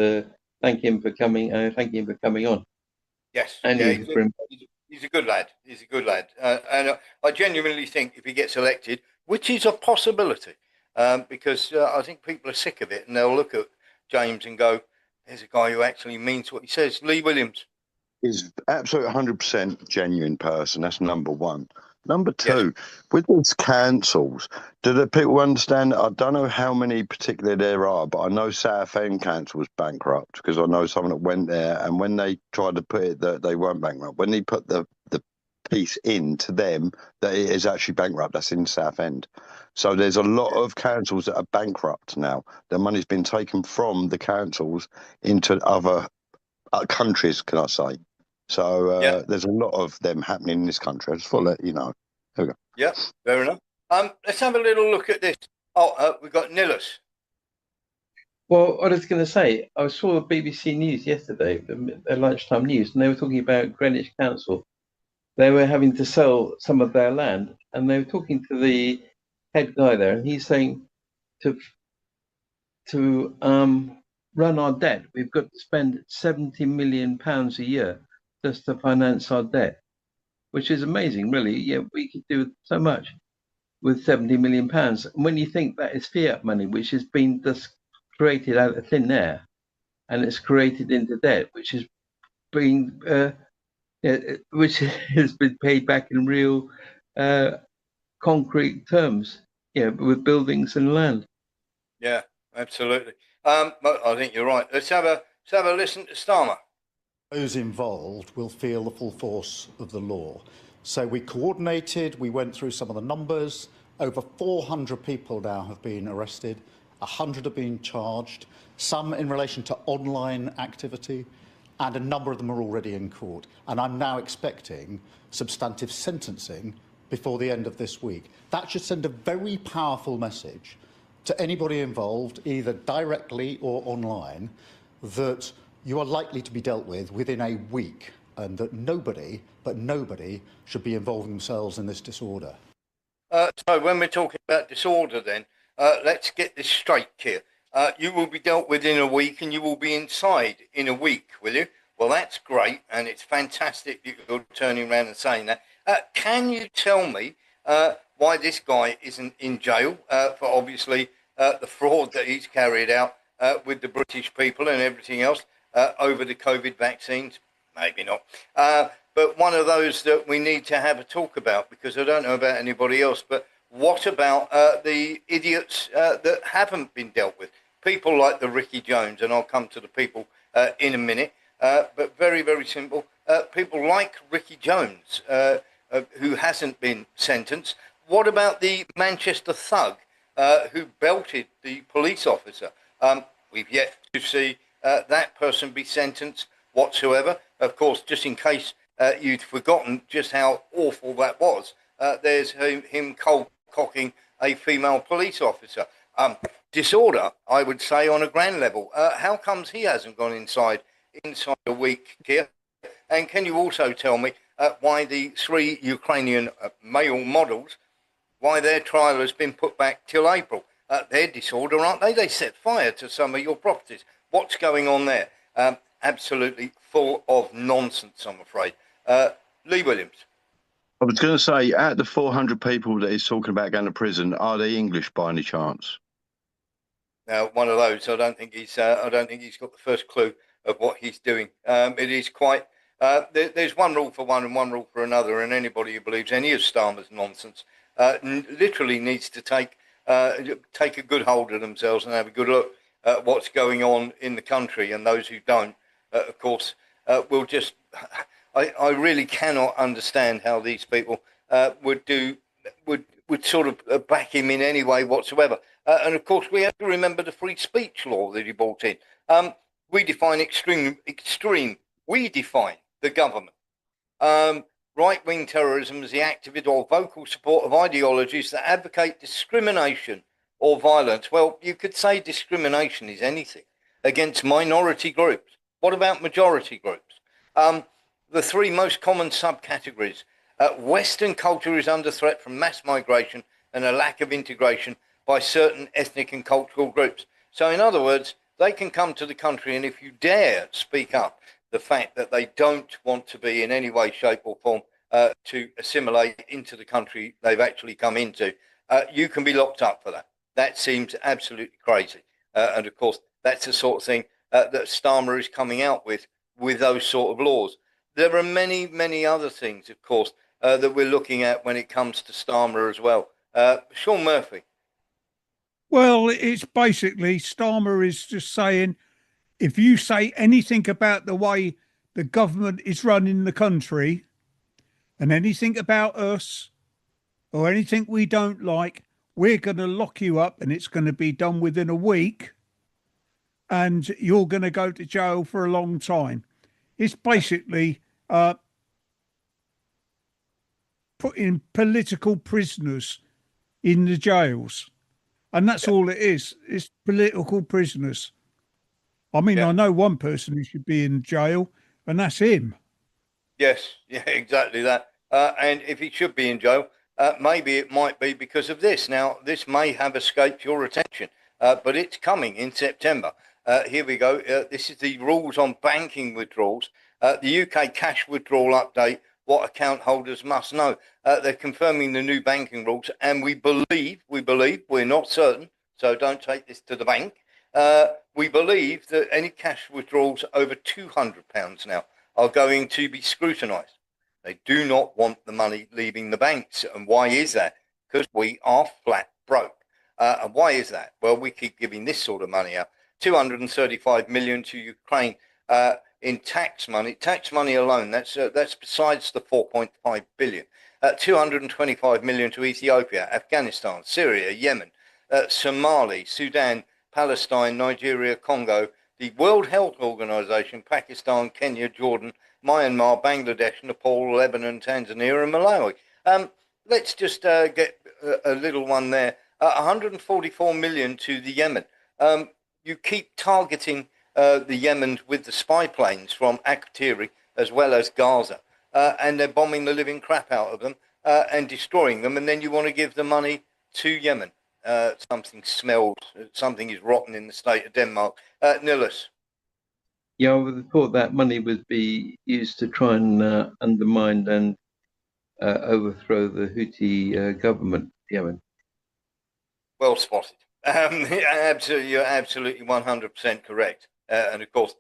[SPEAKER 3] thank him for coming. Thank him for coming on.
[SPEAKER 1] Yes,
[SPEAKER 3] and
[SPEAKER 1] yeah, He's a good lad. He's a good lad. And I genuinely think if he gets elected, which is a possibility, because I think people are sick of it and they'll look at James and go, there's a guy who actually means what he says. Lee Williams.
[SPEAKER 5] Is absolute 100% genuine person. That's number one. Number
[SPEAKER 1] Yes.
[SPEAKER 5] two, with these councils, do the people understand? I don't know how many particularly there are, but I know Southend Council was bankrupt because I know someone that went there, and when they tried to put it that they weren't bankrupt, when they put the piece in to them that it is actually bankrupt, that's in Southend. So there's a lot of councils that are bankrupt now. The money's been taken from the councils into other countries, can I say? So there's a lot of them happening in this country. I just thought let you know. There we go.
[SPEAKER 1] Yeah, fair enough. Let's have a little look at this. Oh, we've got Nillis.
[SPEAKER 3] Well, I was going to say, I saw the BBC News yesterday, the lunchtime news, and they were talking about Greenwich Council. They were having to sell some of their land, and they were talking to the head guy there, and he's saying to run our debt, we've got to spend £70 million a year just to finance our debt, which is amazing, really. Yeah, we could do so much with £70 million. And when you think that is fiat money, which has been just created out of thin air, and it's created into debt, which is being which has been paid back in real concrete terms, with buildings and land.
[SPEAKER 1] Yeah, absolutely. I think you're right. Let's have a listen to Starmer.
[SPEAKER 7] Those involved will feel the full force of the law. So we coordinated, we went through some of the numbers. Over 400 people now have been arrested, 100 have been charged, some in relation to online activity, and a number of them are already in court. And I'm now expecting substantive sentencing before the end of this week. That should send a very powerful message to anybody involved, either directly or online, that you are likely to be dealt with within a week, and that nobody should be involving themselves in this disorder.
[SPEAKER 1] So when we're talking about disorder then, let's get this straight here. You will be dealt with in a week and you will be inside in a week, will you? Well, that's great, and it's fantastic that you're turning around and saying that. Can you tell me why this guy isn't in jail for obviously the fraud that he's carried out with the British people and everything else over the COVID vaccines? Maybe not. But one of those that we need to have a talk about, because I don't know about anybody else, but what about the idiots that haven't been dealt with? People like the Ricky Jones, and I'll come to the people in a minute, but very, very simple. People like Ricky Jones, who hasn't been sentenced. What about the Manchester thug who belted the police officer? We've yet to see that person be sentenced whatsoever. Of course, just in case you'd forgotten just how awful that was, there's him cold cocking a female police officer. Disorder, I would say, on a grand level. How comes he hasn't gone inside a week, Keir? And can you also tell me why the 3 Ukrainian male models, why their trial has been put back till April? They're disorder, aren't they? They set fire to some of your properties. What's going on there? Absolutely full of nonsense, I'm afraid. Lee Williams.
[SPEAKER 5] I was going to say, out of the 400 people that he's talking about going to prison, are they English by any chance?
[SPEAKER 1] Now, one of those. I don't think he's got the first clue of what he's doing. It is quite. There's one rule for one and one rule for another, and anybody who believes any of Starmer's nonsense literally needs to take a good hold of themselves and have a good look at what's going on in the country. And those who don't, of course, will just. I really cannot understand how these people would sort of back him in any way whatsoever. And of course, we have to remember the free speech law that he brought in. We define extreme. We define the government. Right-wing terrorism is the active or vocal support of ideologies that advocate discrimination or violence. Well, you could say discrimination is anything against minority groups. What about majority groups? The 3 most common subcategories. Western culture is under threat from mass migration and a lack of integration by certain ethnic and cultural groups. So in other words, they can come to the country, and if you dare speak up the fact that they don't want to be in any way, shape, or form to assimilate into the country they've actually come into, you can be locked up for that. That seems absolutely crazy. And of course, that's the sort of thing that Starmer is coming out with those sort of laws. There are many, many other things, of course, that we're looking at when it comes to Starmer as well. Sean Murphy.
[SPEAKER 8] Well, it's basically Starmer is just saying if you say anything about the way the government is running the country and anything about us or anything we don't like, we're going to lock you up and it's going to be done within a week and you're going to go to jail for a long time. It's basically putting political prisoners in the jails. And that's all it is. It's political prisoners. I mean, I know one person who should be in jail, and that's him.
[SPEAKER 1] Yes, yeah, exactly that. And if he should be in jail, maybe it might be because of this. Now, this may have escaped your attention, but it's coming in September. Here we go. This is the rules on banking withdrawals. The UK cash withdrawal update, what account holders must know. They're confirming the new banking rules, and we believe, we're not certain, so don't take this to the bank. We believe that any cash withdrawals over £200 now are going to be scrutinised. They do not want the money leaving the banks. And why is that? Because we are flat broke. And why is that? Well, we keep giving this sort of money out. 235 million to Ukraine in tax money alone. That's besides the 4.5 billion. 225 million to Ethiopia, Afghanistan, Syria, Yemen, Somali, Sudan, Palestine, Nigeria, Congo, the World Health Organization, Pakistan, Kenya, Jordan, Myanmar, Bangladesh, Nepal, Lebanon, Tanzania, and Malawi. Let's just get a little one there. 144 million to the Yemen. You keep targeting the Yemen with the spy planes from Aktiri as well as Gaza, and they're bombing the living crap out of them and destroying them, and then you want to give the money to Yemen. Something smells, something is rotten in the state of Denmark. Nilus.
[SPEAKER 3] Yeah, I would have thought that money would be used to try and undermine and overthrow the Houthi government, Yemen.
[SPEAKER 1] Well spotted. You're absolutely 100% correct. And of course,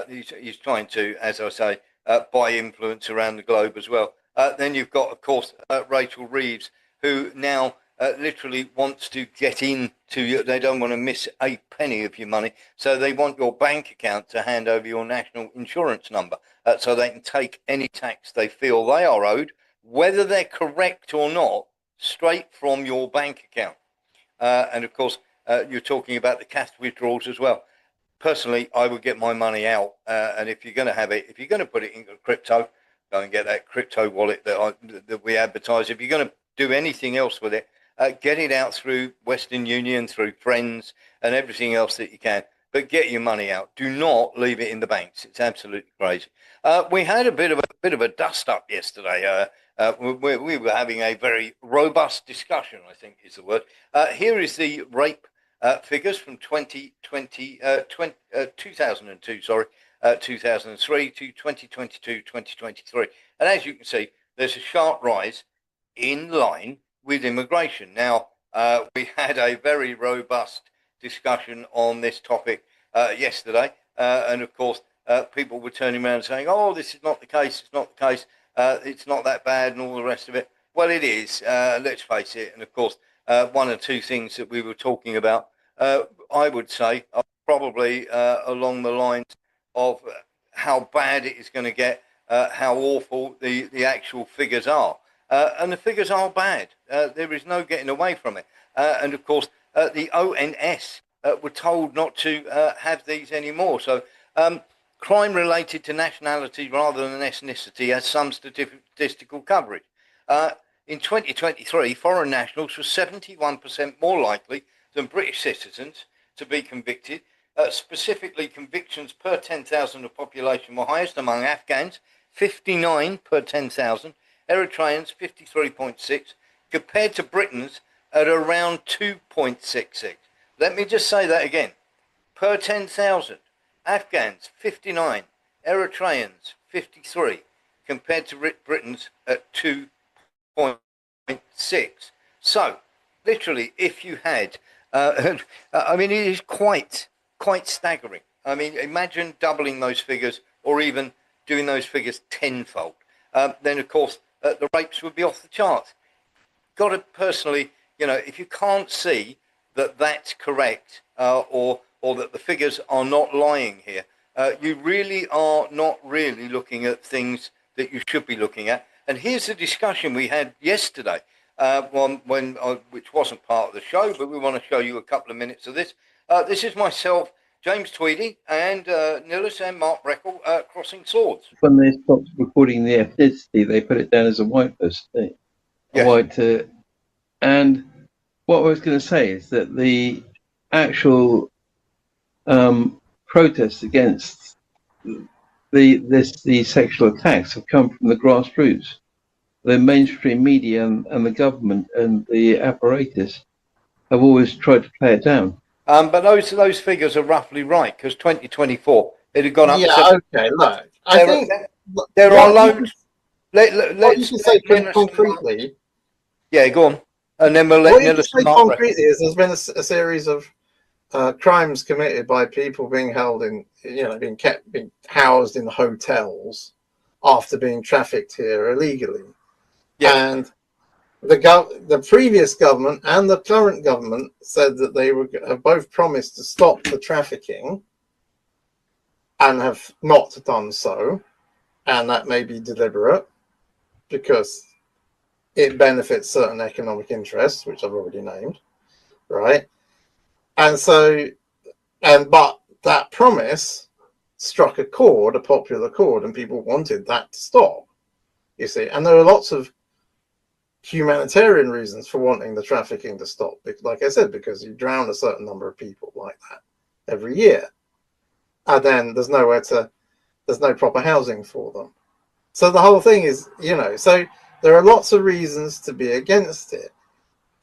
[SPEAKER 1] he's trying to, as I say, buy influence around the globe as well. Then you've got, of course, Rachel Reeves, who now literally wants to get into you. They don't want to miss a penny of your money, so they want your bank account to hand over your national insurance number, so they can take any tax they feel they are owed, whether they're correct or not, straight from your bank account. And of course, you're talking about the cash withdrawals as well. Personally, I would get my money out, and if you're going to have it, if you're going to put it into crypto, go and get that crypto wallet that we advertise. If you're going to do anything else with it, get it out through Western Union, through friends, and everything else that you can. But get your money out. Do not leave it in the banks. It's absolutely crazy. We had a bit of a dust up yesterday. We were having a very robust discussion, I think is the word. Here is the rape figures from 2002, 2003 to 2022, 2023. And as you can see, there's a sharp rise in line with immigration. Now, we had a very robust discussion on this topic yesterday. And of course, people were turning around and saying, oh, this is not the case, it's not the case, it's not that bad and all the rest of it. Well, it is, let's face it. And of course, one or two things that we were talking about, I would say, are probably along the lines of how bad it is going to get, how awful the actual figures are. And the figures are bad. There is no getting away from it. And of course, the ONS were told not to have these anymore. So crime related to nationality rather than ethnicity has some statistical coverage. In 2023, foreign nationals were 71% more likely than British citizens to be convicted. Specifically, convictions per 10,000 of population were highest among Afghans, 59 per 10,000, Eritreans 53.6, compared to Britain's at around 2.66. Let me just say that again. Per 10,000, Afghans 59, Eritreans 53, compared to Britain's at 2.6. So, literally, if you had, I mean, it is quite staggering. I mean, imagine doubling those figures, or even doing those figures tenfold. Then, of course, the rapes would be off the charts. Got to personally, if you can't see that that's correct, or that the figures are not lying here, you really are not really looking at things that you should be looking at. And here's the discussion we had yesterday, which wasn't part of the show, but we want to show you a couple of minutes of this. This is myself, James Tweedy, and Nillis and Mark Breckle crossing swords.
[SPEAKER 3] When they stopped recording the ethnicity, they put it down as a white person.
[SPEAKER 1] Yes.
[SPEAKER 3] And what I was going to say is that the actual protests against these sexual attacks have come from the grassroots. The mainstream media and the government and the apparatus have always tried to play it down.
[SPEAKER 1] But those figures are roughly right, because 2024 it had gone up.
[SPEAKER 9] Yeah, okay. Look, I think
[SPEAKER 1] there are loads.
[SPEAKER 9] What you can say concretely.
[SPEAKER 1] Yeah, go on, and then we'll let
[SPEAKER 9] What you can
[SPEAKER 1] Nillis
[SPEAKER 9] say
[SPEAKER 1] Mark
[SPEAKER 9] concretely is there's been a series of crimes committed by people being held in, being housed in hotels after being trafficked here illegally.
[SPEAKER 1] Yeah.
[SPEAKER 9] And the previous government and the current government said that they have both promised to stop the trafficking and have not done so, and that may be deliberate because it benefits certain economic interests, which I've already named, right? And so, but that promise struck a popular chord, and people wanted that to stop, you see. And there are lots of humanitarian reasons for wanting the trafficking to stop. Like I said, because you drown a certain number of people like that every year. And then there's no proper housing for them. So the whole thing is, so there are lots of reasons to be against it.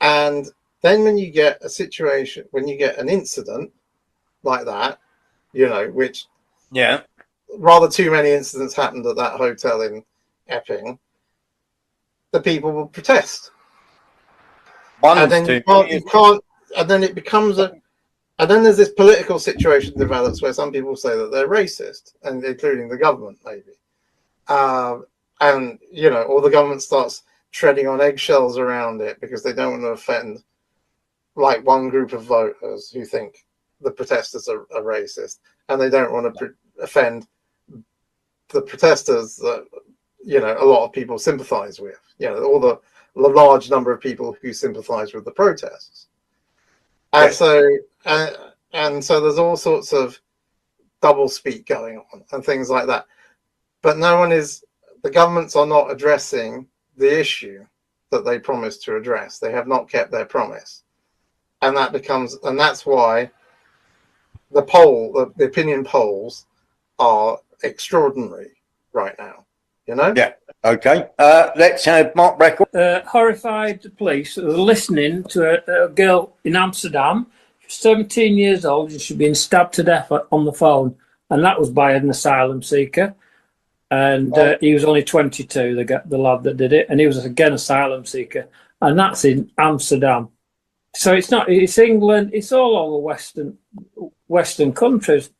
[SPEAKER 9] And then when you get a situation, when you get an incident like that, which rather too many incidents happened at that hotel in Epping, the people will protest. And then you can't, and then it becomes and then there's this political situation develops where some people say that they're racist, and including the government maybe. And, or the government starts treading on eggshells around it because they don't want to offend like one group of voters who think the protesters are racist, and they don't want to offend the protesters that, a lot of people sympathize with, all the large number of people who sympathize with the protests. And so there's all sorts of double speak going on and things like that. But the governments are not addressing the issue that they promised to address. They have not kept their promise. And that's why the opinion polls are extraordinary right now,
[SPEAKER 1] Yeah. Okay. Let's have Mark Breckle.
[SPEAKER 6] Horrified police are listening to a girl in Amsterdam, 17 years old, and she's been stabbed to death on the phone. And that was by an asylum seeker. And he was only 22, the lad that did it. And he was, again, asylum seeker. And that's in Amsterdam. So it's England, it's all over Western countries.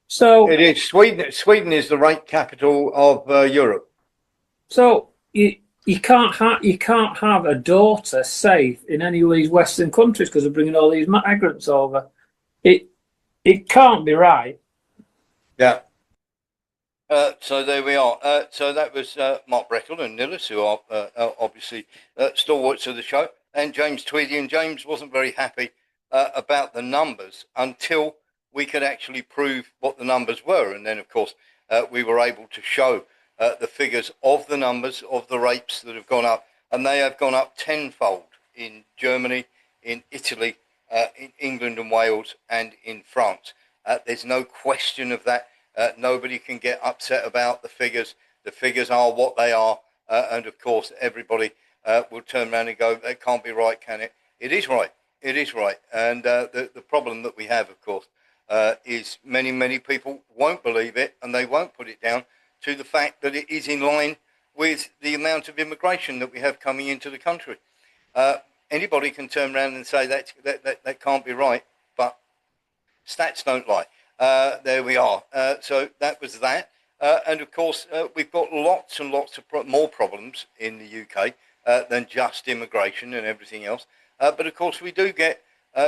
[SPEAKER 6] So
[SPEAKER 1] it is Sweden. Sweden is the rape capital of Europe.
[SPEAKER 6] So you can't have a daughter safe in any of these Western countries because they're bringing all these migrants over. It can't be right.
[SPEAKER 1] Yeah. So there we are. So that was Mark Breckle and Nillis, who are obviously stalwarts of the show, and James Tweedy. And James wasn't very happy about the numbers until we could actually prove what the numbers were. And then, of course, we were able to show the figures of the numbers of the rapes that have gone up. And they have gone up tenfold in Germany, in Italy, in England and Wales, and in France. There's no question of that. Nobody can get upset about the figures. The figures are what they are. And, of course, everybody will turn around and go, that can't be right, can it? It is right. It is right. And the problem that we have, of course, is many people won't believe it, and they won't put it down to the fact that it is in line with the amount of immigration that we have coming into the country. Anybody can turn around and say that can't be right, but stats don't lie. There we are. So that was that. And of course, we've got lots and lots of more problems in the UK than just immigration and everything else. But of course, we do get,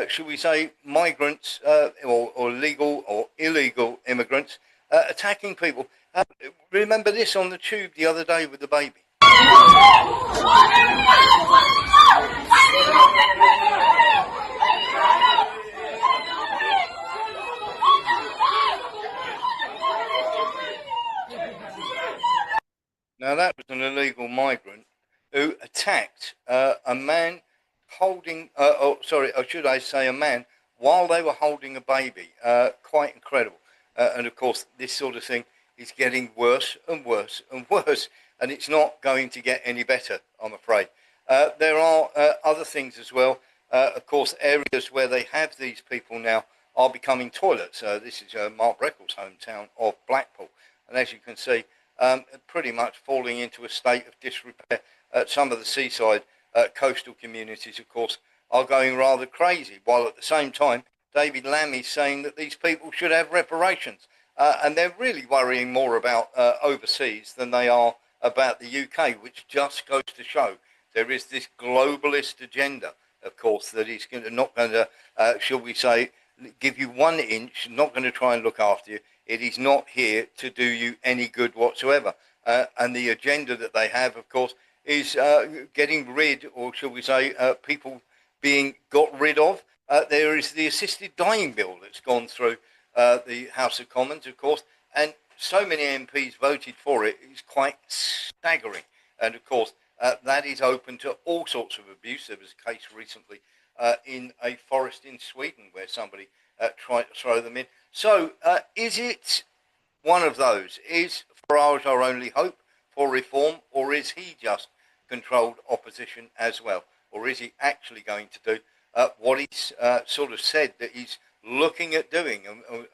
[SPEAKER 1] should we say, migrants or legal or illegal immigrants attacking people. Remember this on the tube the other day with the baby. Now that was an illegal migrant who attacked a man holding, sorry, or should I say a man, while they were holding a baby. Quite incredible. And of course, this sort of thing is getting worse and worse and worse, and it's not going to get any better, I'm afraid. There are other things as well. Of course, areas where they have these people now are becoming toilets. This is Mark Breckle's hometown of Blackpool. And as you can see, pretty much falling into a state of disrepair. Some of the seaside coastal communities, of course, are going rather crazy, while at the same time, David Lammy's saying that these people should have reparations. And they're really worrying more about overseas than they are about the UK, which just goes to show there is this globalist agenda, of course, that is not going to, shall we say, give you 1 inch, not going to try and look after you. It is not here to do you any good whatsoever. And the agenda that they have, of course, is getting rid, or shall we say, people being got rid of. There is the assisted dying bill that's gone through the House of Commons, of course, and so many MPs voted for it. It's quite staggering. And of course, that is open to all sorts of abuse. There was a case recently in a forest in Sweden where somebody tried to throw them in. So is it one of those? Is Farage our only hope for reform, or is he just controlled opposition as well? Or is he actually going to do what he's sort of said that he's looking at doing,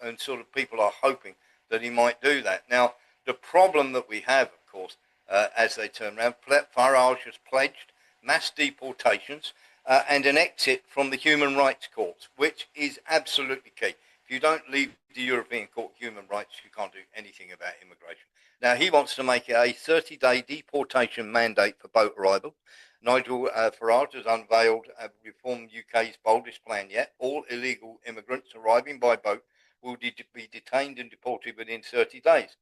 [SPEAKER 1] and sort of people are hoping that he might do that? Now, the problem that we have, of course, as they turn around, Farage has pledged mass deportations and an exit from the human rights courts, which is absolutely key. If you don't leave the European Court of Human Rights, you can't do anything about immigration. Now, he wants to make it a 30-day deportation mandate for boat arrival. Nigel Farage has unveiled Reform UK's boldest plan yet. All illegal immigrants arriving by boat will be detained and deported within 30 days.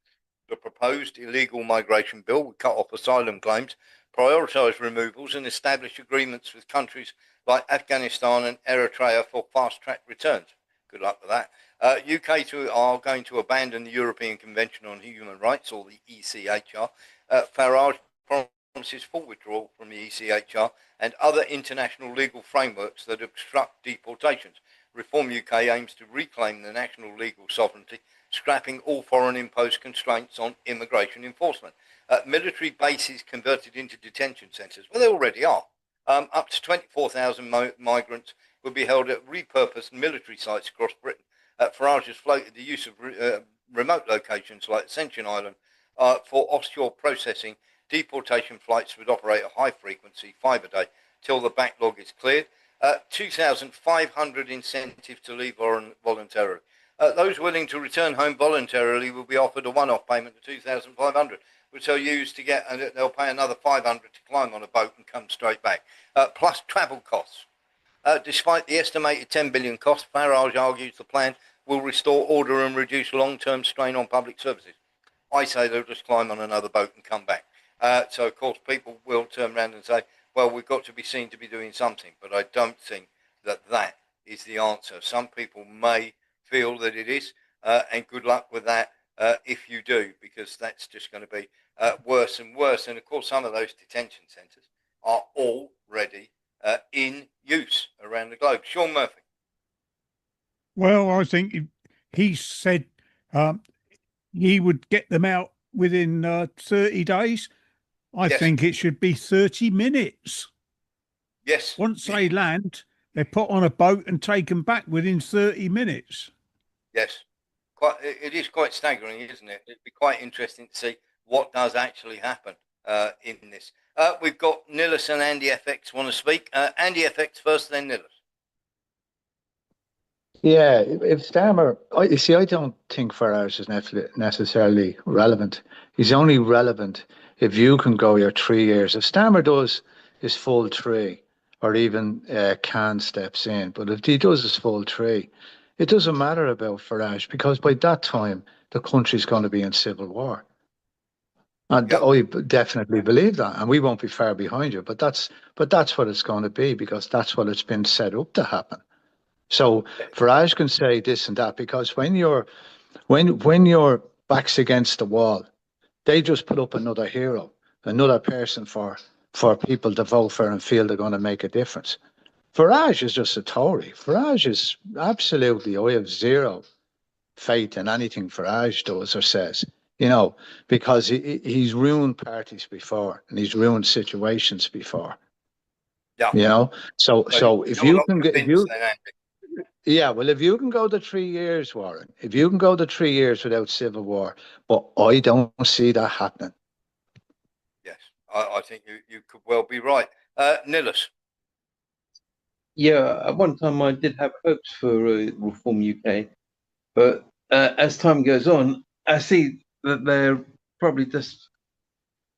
[SPEAKER 1] The proposed illegal migration bill would cut off asylum claims, prioritise removals and establish agreements with countries like Afghanistan and Eritrea for fast-track returns. Good luck with that. UK are going to abandon the European Convention on Human Rights, or the ECHR. Farage promises full withdrawal from the ECHR and other international legal frameworks that obstruct deportations. Reform UK aims to reclaim the national legal sovereignty, scrapping all foreign imposed constraints on immigration enforcement. Military bases converted into detention centres. Well, they already are. Up to 24,000 migrants will be held at repurposed military sites across Britain. Farage has floated the use of remote locations like Ascension Island for offshore processing. Deportation flights would operate at high frequency, 5 a day, till the backlog is cleared. 2,500 incentive to leave voluntarily. Those willing to return home voluntarily will be offered a one-off payment of 2,500, which they'll use to get, and they'll pay another 500 to climb on a boat and come straight back, plus travel costs. Despite the estimated 10 billion cost, Farage argues the plan will restore order and reduce long-term strain on public services. I say they'll just climb on another boat and come back. So, of course, people will turn around and say, well, we've got to be seen to be doing something. But I don't think that that is the answer. Some people may feel that it is, and good luck with that if you do, because that's just going to be worse and worse. And, of course, some of those detention centres are already in use around the globe. Sean Murphy.
[SPEAKER 8] Well, I think he said he would get them out within 30 days. I think it should be 30 minutes.
[SPEAKER 1] Yes.
[SPEAKER 8] Once they land, they're put on a boat and taken back within 30 minutes.
[SPEAKER 1] Yes, it is quite staggering, isn't it? It'd be quite interesting to see what does actually happen in this. We've got Nilus and Andy FX want to speak. Andy FX first, then Nilus.
[SPEAKER 10] Yeah, if Starmer, you see, I don't think Farage is necessarily relevant. He's only relevant if you can go your 3 years. If Starmer does his full three, or even Khan steps in, but if he does his full three, it doesn't matter about Farage because by that time the country's going to be in civil war. And
[SPEAKER 1] Yep.
[SPEAKER 10] I definitely believe that, and we won't be far behind you. But that's what it's going to be because that's what it's been set up to happen. So Farage can say this and that because when your back's against the wall, they just put up another hero, another person for people to vote for and feel they're going to make a difference. Farage is just a Tory. Farage is absolutely, I have zero faith in anything Farage does or says, because he's ruined parties before and he's ruined situations before.
[SPEAKER 1] Yeah.
[SPEAKER 10] So if you can get, if you can go the 3 years, Warren, if you can go the 3 years without civil war, but I don't see that happening.
[SPEAKER 1] Yes, I think you could well be right. Nilus.
[SPEAKER 3] Yeah, at one time I did have hopes for Reform UK, but as time goes on, I see that they're probably just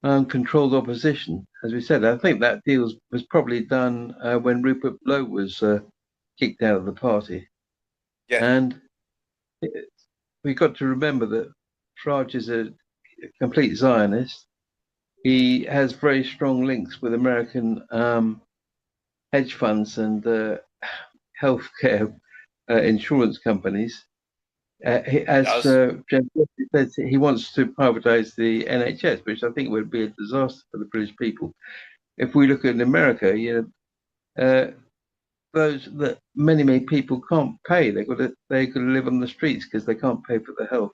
[SPEAKER 3] controlled opposition. As we said, I think that deal was probably done when Rupert Lowe was kicked out of the party.
[SPEAKER 1] Yes.
[SPEAKER 3] And we've got to remember that Farage is a complete Zionist. He has very strong links with American hedge funds and healthcare insurance companies. As James said, he wants to privatise the NHS, which I think would be a disaster for the British people. If we look at America, those that many people can't pay. They got to live on the streets because they can't pay for the health,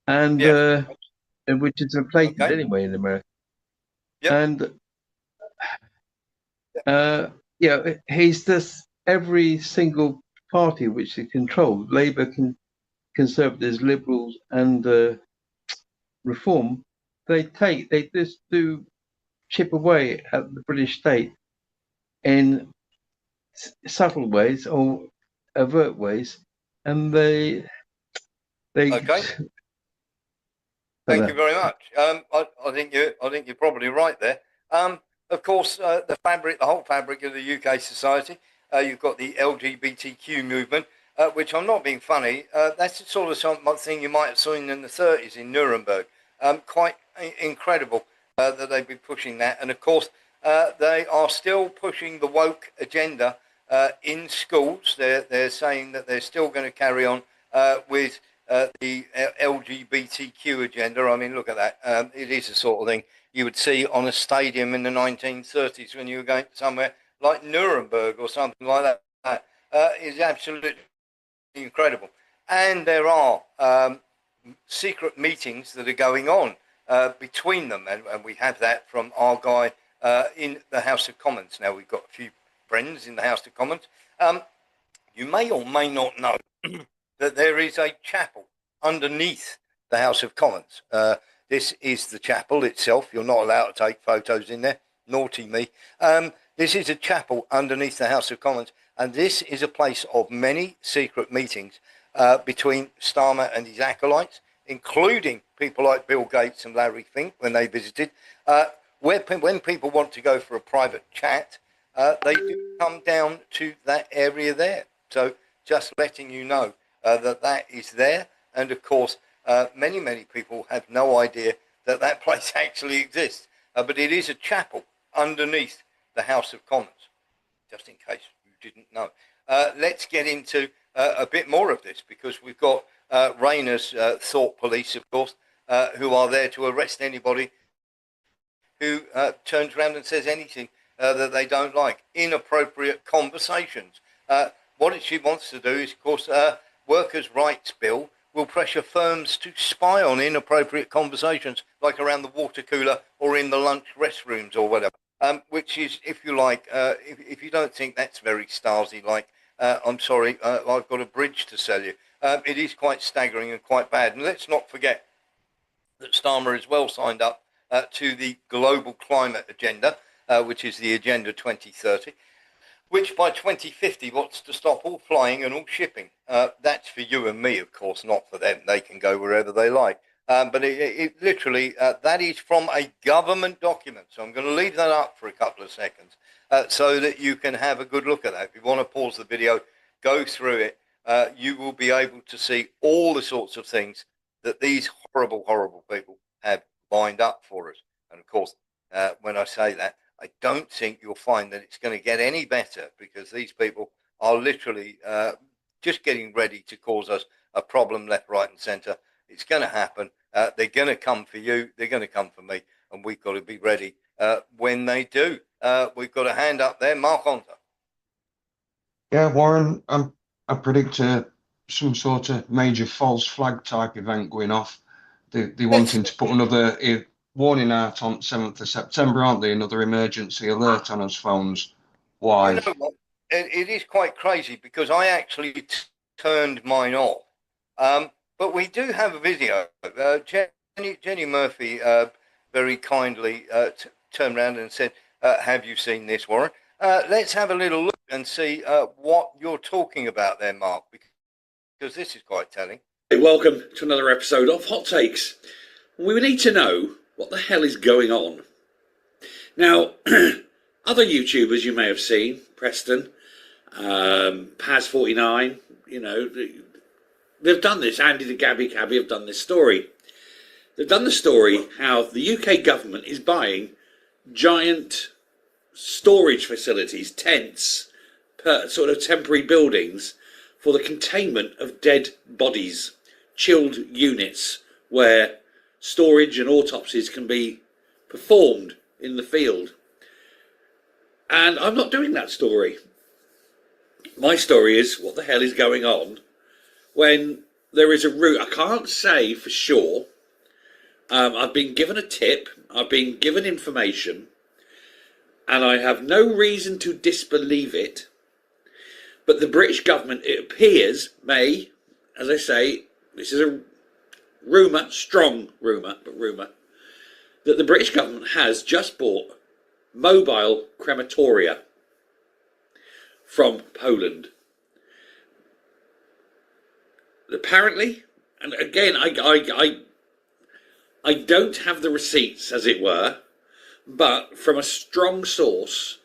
[SPEAKER 3] and which is inflated anyway in America. Yep. And he's just every single party which he controls, Labour, Conservatives, Liberals, and Reform. They just do chip away at the British state in subtle ways or overt ways, and they.
[SPEAKER 1] Okay. Thank you very much. I think you're probably right there. Of course, the whole fabric of the UK society. You've got the LGBTQ movement, which I'm not being funny. That's the sort of thing you might have seen in the 30s in Nuremberg. Quite incredible that they've been pushing that, and of course they are still pushing the woke agenda in schools. They're saying that they're still going to carry on with the LGBTQ agenda. I mean, look at that. It is the sort of thing you would see on a stadium in the 1930s when you were going somewhere like Nuremberg or something like that. Is absolutely incredible. And there are secret meetings that are going on between them, and we have that from our guy in the House of Commons. Now, we've got a few friends in the House of Commons. You may or may not know that there is a chapel underneath the House of Commons. This is the chapel itself. You're not allowed to take photos in there. Naughty me. This is a chapel underneath the House of Commons, and this is a place of many secret meetings between Starmer and his acolytes, including people like Bill Gates and Larry Fink when they visited. When people want to go for a private chat, they do come down to that area there. So just letting you know that is there. And of course, many people have no idea that place actually exists. But it is a chapel underneath the House of Commons, just in case you didn't know. Let's get into a bit more of this, because we've got Rayner's thought police, of course, who are there to arrest anybody who turns around and says anything that they don't like. Inappropriate conversations. What she wants to do is, of course, workers' rights bill will pressure firms to spy on inappropriate conversations, like around the water cooler or in the lunch restrooms or whatever. Which is, if you like, if you don't think that's very Stasi-like, I'm sorry, I've got a bridge to sell you. it is quite staggering and quite bad. And let's not forget that Starmer is well signed up to the global climate agenda, which is the Agenda 2030, which by 2050 wants to stop all flying and all shipping. That's for you and me, of course, not for them. They can go wherever they like. But it literally, that is from a government document. So I'm going to leave that up for a couple of seconds so that you can have a good look at that. If you want to pause the video, go through it. You will be able to see all the sorts of things that these horrible, horrible people have lined up for us. And of course, when I say that, I don't think you'll find that it's going to get any better, because these people are literally just getting ready to cause us a problem left, right and centre. It's going to happen. They're going to come for you. They're going to come for me. And we've got to be ready when they do. We've got a hand up there. Mark Hunter.
[SPEAKER 11] Yeah, Warren, I predict some sort of major false flag type event going off. They're wanting to put another warning out on 7th of September, aren't they? Another emergency alert on us phones. Why?
[SPEAKER 1] You know what? It is quite crazy, because I actually turned mine off. But we do have a video. Jenny Murphy very kindly turned around and said, have you seen this, Warren? Let's have a little look and see what you're talking about there, Mark, because this is quite telling.
[SPEAKER 12] Hey, welcome to another episode of Hot Takes. We need to know what the hell is going on. Now, other YouTubers you may have seen, Preston, Paz49, you know, they've done this. Andy the Gabby Cabby have done this story. They've done the story how the UK government is buying giant storage facilities, tents, sort of temporary buildings for the containment of dead bodies, chilled units where storage and autopsies can be performed in the field. And I'm not doing that story. My story is what the hell is going on when there is a route. I can't say for sure. I've been given a tip, I've been given information, and I have no reason to disbelieve it. But the British government, it appears, may, as I say, this is a rumour, strong rumour, but rumour, that the British government has just bought mobile crematoria from Poland. Apparently, and again, I don't have the receipts, as it were, but from a strong source,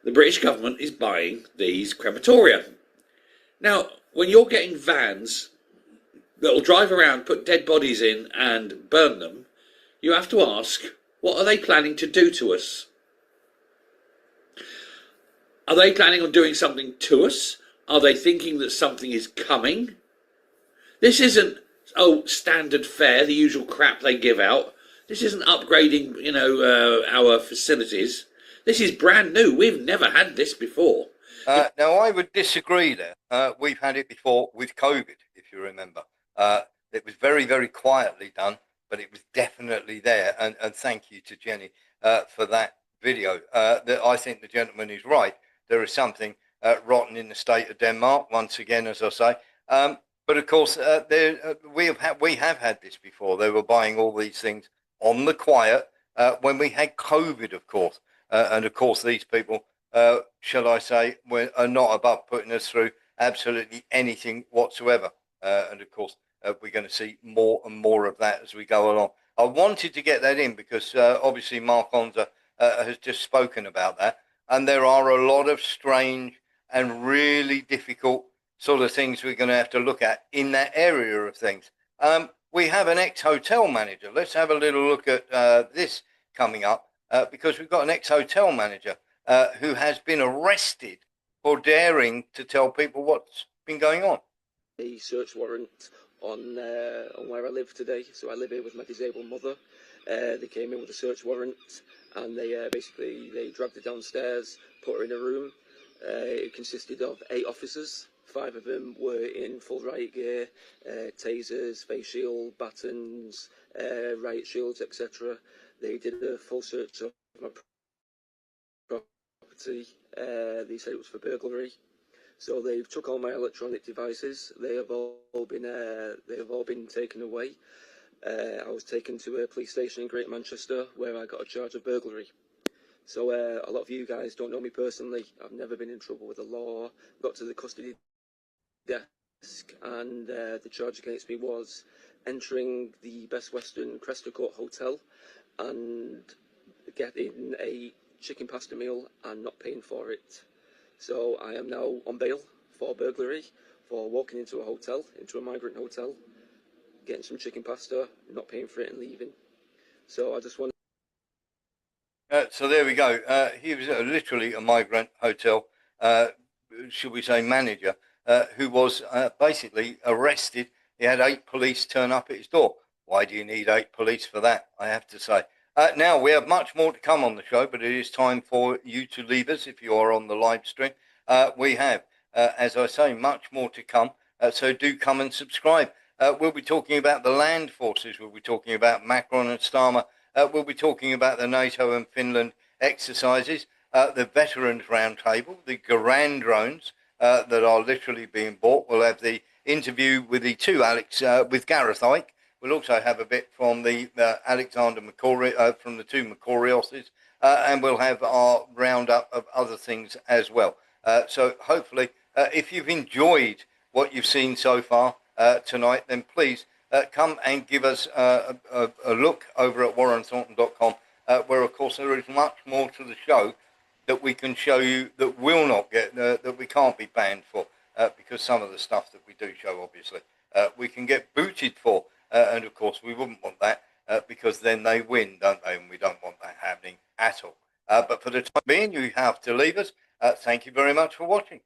[SPEAKER 12] the British government is buying these crematoria. Now, when you're getting vans that will drive around, put dead bodies in and burn them, you have to ask, what are they planning to do to us? Are they planning on doing something to us? Are they thinking that something is coming? This isn't, standard fare, the usual crap they give out. This isn't upgrading, our facilities. This is brand new. We've never had this before.
[SPEAKER 1] Now, I would disagree there. We've had it before with COVID, if you remember. It was very, very quietly done, but it was definitely there. And thank you to Jenny for that video. I think the gentleman is right. There is something rotten in the state of Denmark, once again, as I say. But of course, we have had this before. They were buying all these things on the quiet when we had COVID, of course. And of course, these people, shall I say, are not above putting us through absolutely anything whatsoever. And of course, we're going to see more and more of that as we go along. I wanted to get that in because obviously Mark Onza has just spoken about that. And there are a lot of strange and really difficult sort of things we're going to have to look at in that area of things. We have an ex-hotel manager. Let's have a little look at this coming up because we've got an ex-hotel manager who has been arrested for daring to tell people what's been going on.
[SPEAKER 13] A search warrant on where I live today. So I live here with my disabled mother. They came in with a search warrant and they dragged her downstairs, put her in a room. It consisted of 8 officers. 5 of them were in full riot gear, tasers, face shield, batons, riot shields, etc. They did a full search of my property. They said it was for burglary. So they've took all my electronic devices. They have all been taken away. I was taken to a police station in Great Manchester where I got a charge of burglary. So a lot of you guys don't know me personally. I've never been in trouble with the law. Got to the custody desk, and the charge against me was entering the Best Western Cresta Court Hotel and getting a chicken pasta meal and not paying for it. So I am now on bail for burglary, for walking into a hotel, into a migrant hotel, getting some chicken pasta, not paying for it and leaving. So I just want
[SPEAKER 1] So there we go. He was literally a migrant hotel, should we say manager, who was basically arrested. He had 8 police turn up at his door. Why do you need 8 police for that? I have to say. Now, we have much more to come on the show, but it is time for you to leave us if you are on the live stream. We have, as I say, much more to come. So do come and subscribe. We'll be talking about the land forces. We'll be talking about Macron and Starmer. We'll be talking about the NATO and Finland exercises, the Veterans Roundtable, the Garand drones that are literally being bought. We'll have the interview with the two with Gareth Ike. We'll also have a bit from the Alexander Macori, from the two Macorioses, and we'll have our roundup of other things as well. So hopefully, if you've enjoyed what you've seen so far tonight, then please come and give us a look over at warrenthornton.com, where of course there is much more to the show that we can show you that will not get that we can't be banned for, because some of the stuff that we do show, obviously, we can get booted for, and of course we wouldn't want that, because then they win, don't they? And we don't want that happening at all. But for the time being, you have to leave us. Thank you very much for watching.